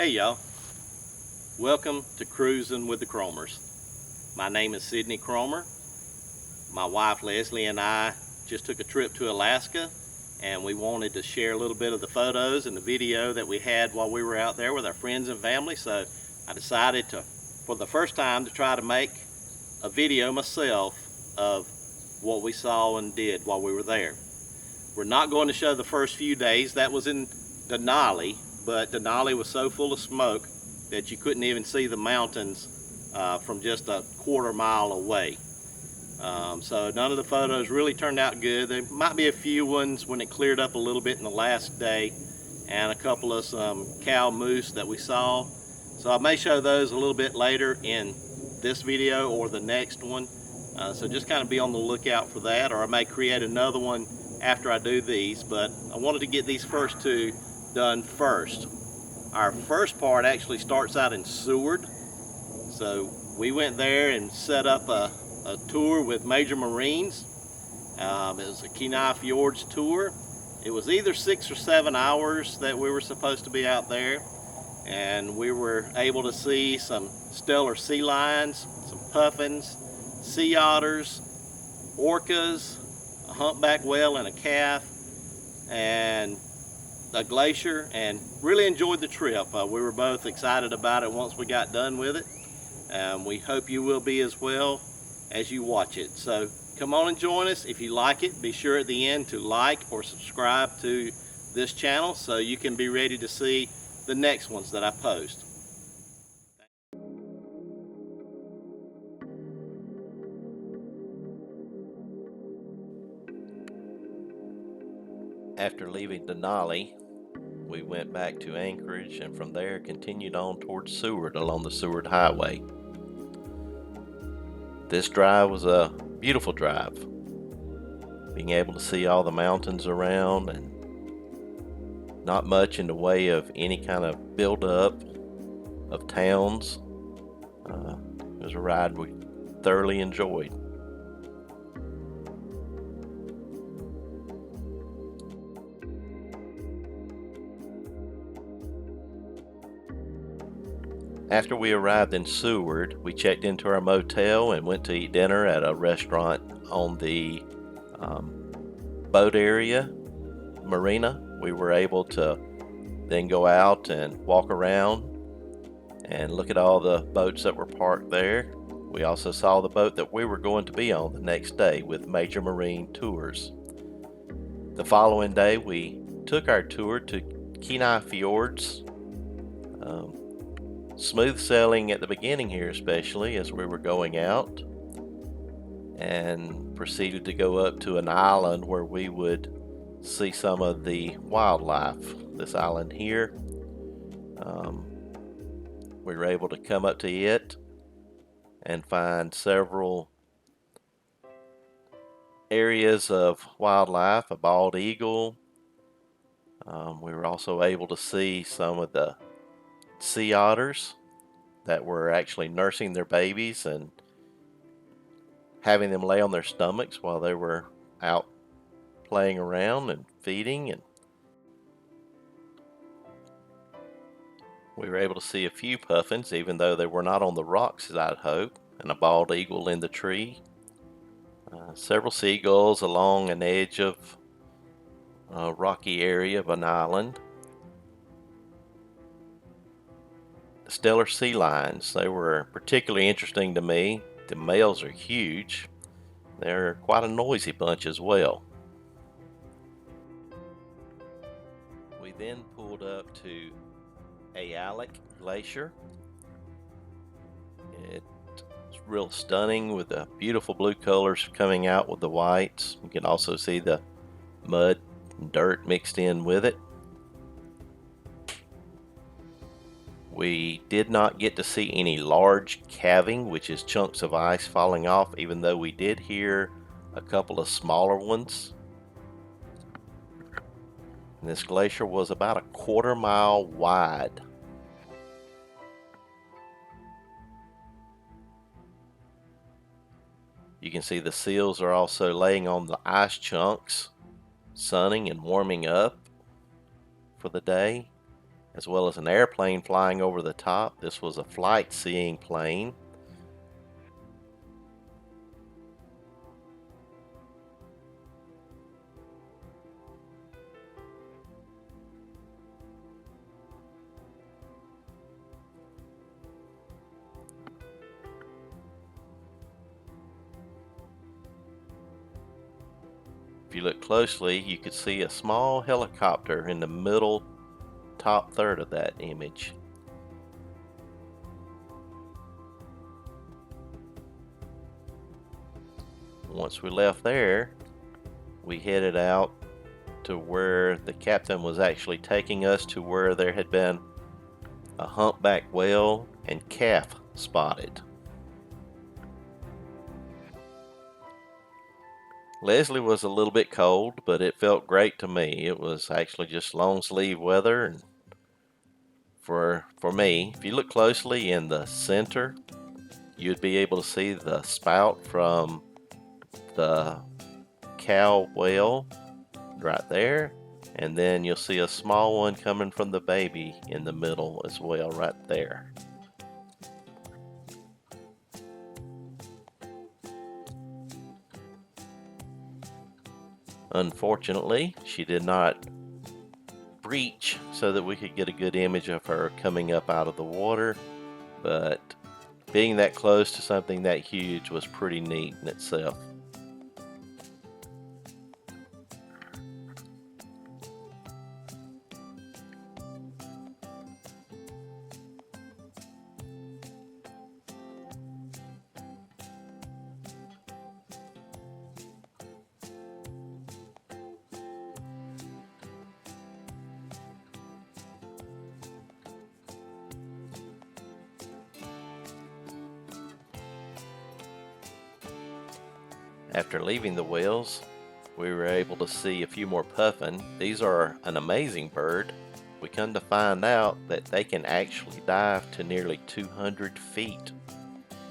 Hey y'all, welcome to Cruising with the Cromers. My name is Sydney Cromer. My wife Leslie and I just took a trip to Alaska, and we wanted to share a little bit of the photos and the video that we had while we were out there with our friends and family. So I decided to, for the first time, to try to make a video myself of what we saw and did while we were there. We're not going to show the first few days. That was in Denali, but Denali was so full of smoke that you couldn't even see the mountains from just a quarter mile away. So none of the photos really turned out good. There might be a few ones when it cleared up a little bit in the last day, and a couple of some cow moose that we saw. So I may show those a little bit later in this video or the next one. So just kind of be on the lookout for that, or I may create another one after I do these, but I wanted to get these first two done first. Our first part actually starts out in Seward. So we went there and set up a tour with Major Marines. It was a Kenai Fjords tour. It was either 6 or 7 hours that we were supposed to be out there, and we were able to see some stellar sea lions, some puffins, sea otters, orcas, a humpback whale and a calf, and a glacier, and really enjoyed the trip. We were both excited about it once we got done with it. We hope you will be as well as you watch it. So come on and join us. If you like it, be sure at the end to like or subscribe to this channel so you can be ready to see the next ones that I post. After leaving Denali, we went back to Anchorage, and from there continued on towards Seward along the Seward Highway. This drive was a beautiful drive, being able to see all the mountains around and not much in the way of any kind of build-up of towns. It was a ride we thoroughly enjoyed. After we arrived in Seward, we checked into our motel and went to eat dinner at a restaurant on the boat area, marina. We were able to then go out and walk around and look at all the boats that were parked there. We also saw the boat that we were going to be on the next day with Major Marine Tours. The following day, we took our tour to Kenai Fjords. Smooth sailing at the beginning here, especially as we were going out, and proceeded to go up to an island where we would see some of the wildlife. This island here, we were able to come up to it and find several areas of wildlife, a bald eagle. We were also able to see some of the sea otters that were actually nursing their babies and having them lay on their stomachs while they were out playing around and feeding. And we were able to see a few puffins, even though they were not on the rocks as I'd hoped, and a bald eagle in the tree. Several seagulls along an edge of a rocky area of an island. Stellar sea lions, they were particularly interesting to me. The males are huge. They're quite a noisy bunch as well. We then pulled up to Ayalik Glacier. It's real stunning with the beautiful blue colors coming out with the whites. You can also see the mud and dirt mixed in with it. We did not get to see any large calving, which is chunks of ice falling off, even though we did hear a couple of smaller ones. And this glacier was about a quarter mile wide. You can see the seals are also laying on the ice chunks, sunning and warming up for the day. as well as an airplane flying over the top. This was a flight seeing plane. If you look closely, you could see a small helicopter in the middle top third of that image. Once we left there, we headed out to where the captain was actually taking us to where there had been a humpback whale and calf spotted. Leslie was a little bit cold, but it felt great to me. It was actually just long sleeve weather, and for me, if you look closely in the center, you'd be able to see the spout from the cow whale right there, and then you'll see a small one coming from the baby in the middle as well right there. Unfortunately, she did not breach so that we could get a good image of her coming up out of the water, but being that close to something that huge was pretty neat in itself. After leaving the whales, we were able to see a few more puffin. These are an amazing bird. We come to find out that they can actually dive to nearly 200 feet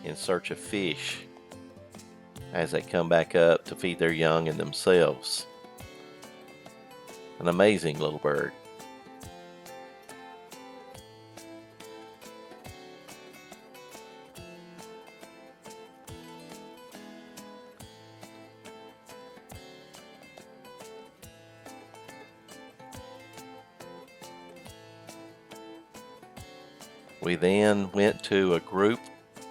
in search of fish as they come back up to feed their young and themselves. An amazing little bird. We then went to a group,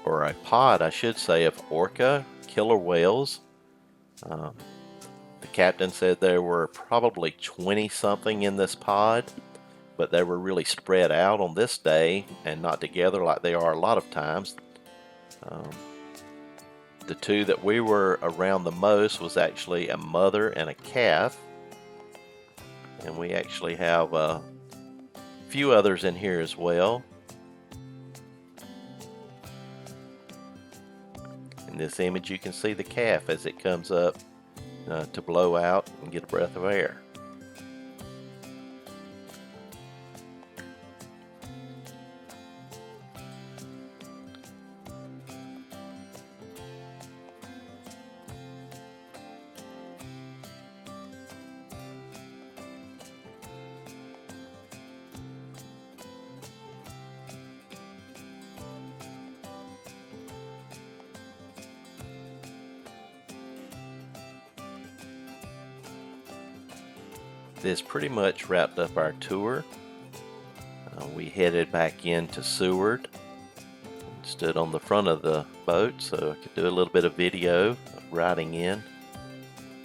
or a pod I should say, of orca killer whales. The captain said there were probably 20 something in this pod, but they were really spread out on this day and not together like they are a lot of times. The two that we were around the most was actually a mother and a calf, and we actually have a few others in here as well. In this image you can see the calf as it comes up to blow out and get a breath of air. This pretty much wrapped up our tour. We headed back into Seward, stood on the front of the boat so I could do a little bit of video of riding in.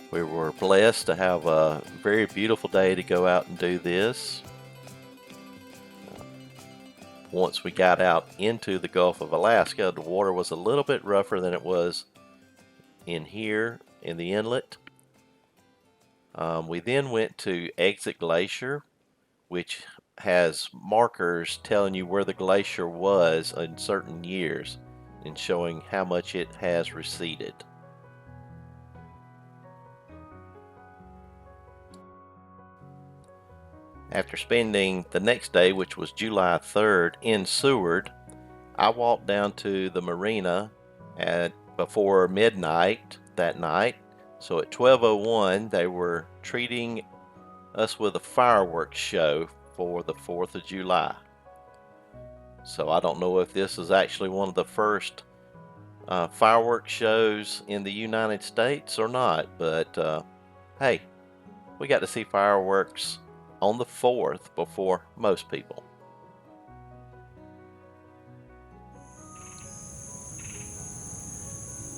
We were blessed to have a very beautiful day to go out and do this. Once we got out into the Gulf of Alaska, the water was a little bit rougher than it was in here in the inlet. We then went to Exit Glacier, which has markers telling you where the glacier was in certain years and showing how much it has receded. After spending the next day, which was July 3rd, in Seward, I walked down to the marina at before midnight that night. So at 12:01 they were treating us with a fireworks show for the 4th of July. So I don't know if this is actually one of the first fireworks shows in the United States or not, but hey, we got to see fireworks on the 4th before most people.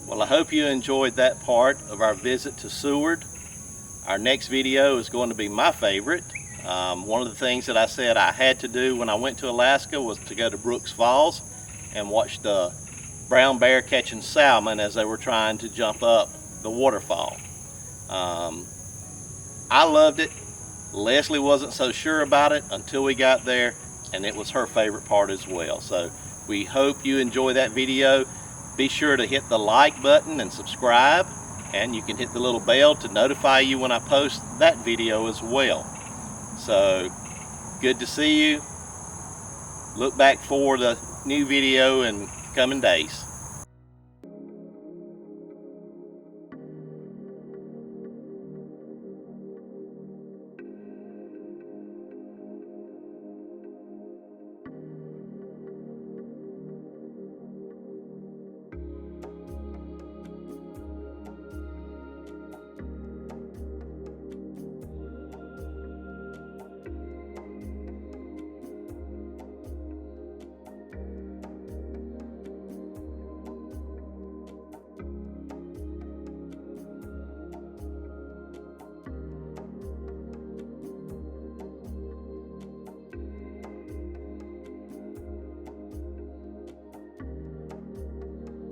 Well, I hope you enjoyed that part of our visit to Seward. Our next video is going to be my favorite. One of the things that I said I had to do when I went to Alaska was to go to Brooks Falls and watch the brown bear catching salmon as they were trying to jump up the waterfall. I loved it. Leslie wasn't so sure about it until we got there, and it was her favorite part as well. So we hope you enjoy that video. Be sure to hit the like button and subscribe, and you can hit the little bell to notify you when I post that video as well. So good to see you. Look back for the new video in coming days.